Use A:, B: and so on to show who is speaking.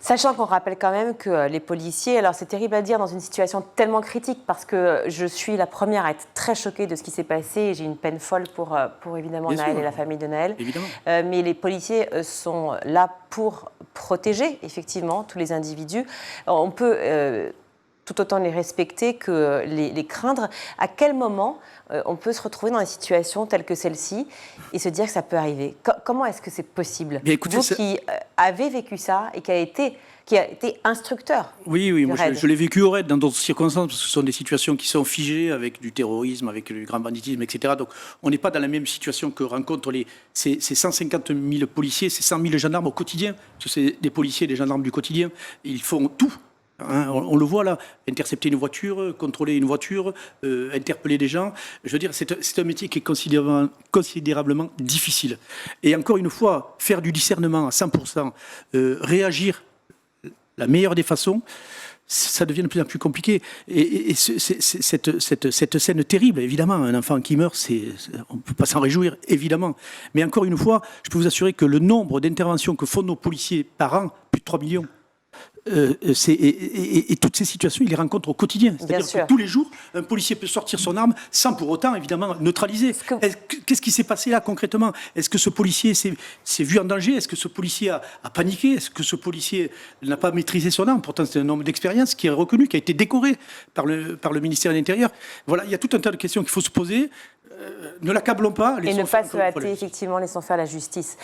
A: Sachant qu'on rappelle quand même que les policiers, alors c'est terrible à dire dans une situation tellement critique parce que je suis la première à être très choquée de ce qui s'est passé et j'ai une peine folle pour évidemment
B: Bien
A: Nahel
B: sûr.
A: et la famille de Nahel.
B: Évidemment.
A: Mais les policiers sont là pour protéger effectivement tous les individus. On peut tout autant les respecter que les craindre. À quel moment on peut se retrouver dans des situations telles que celle-ci et se dire que ça peut arriver? Comment est-ce que c'est possible?
B: Bien, écoutez,
A: vous qui avez vécu ça et qui a été instructeur.
B: Oui, moi je l'ai vécu au raid dans d'autres circonstances, parce que ce sont des situations qui sont figées avec du terrorisme, avec du grand banditisme, etc. Donc on n'est pas dans la même situation que rencontrent ces 150 000 policiers, ces 100 000 gendarmes au quotidien, parce que c'est des policiers, des gendarmes du quotidien, ils font tout. Hein, on le voit là, intercepter une voiture, contrôler une voiture, interpeller des gens. Je veux dire, c'est un métier qui est considérablement difficile. Et encore une fois, faire du discernement à 100%, réagir la meilleure des façons, ça devient de plus en plus compliqué. Et cette scène terrible, évidemment, un enfant qui meurt, on ne peut pas s'en réjouir, évidemment. Mais encore une fois, je peux vous assurer que le nombre d'interventions que font nos policiers par an, plus de 3 millions, et toutes ces situations, il les rencontre au quotidien. C'est-à-dire que tous les jours, un policier peut sortir son arme sans pour autant, évidemment, neutraliser. Qu'est-ce qui s'est passé là concrètement? Est-ce que ce policier s'est vu en danger? Est-ce que ce policier a paniqué? Est-ce que ce policier n'a pas maîtrisé son arme? Pourtant, c'est un homme d'expérience qui est reconnu, qui a été décoré par le ministère de l'Intérieur. Voilà, il y a tout un tas de questions qu'il faut se poser. Ne l'accablons pas.
A: Et ne pas se hâter, effectivement, laissons faire la justice.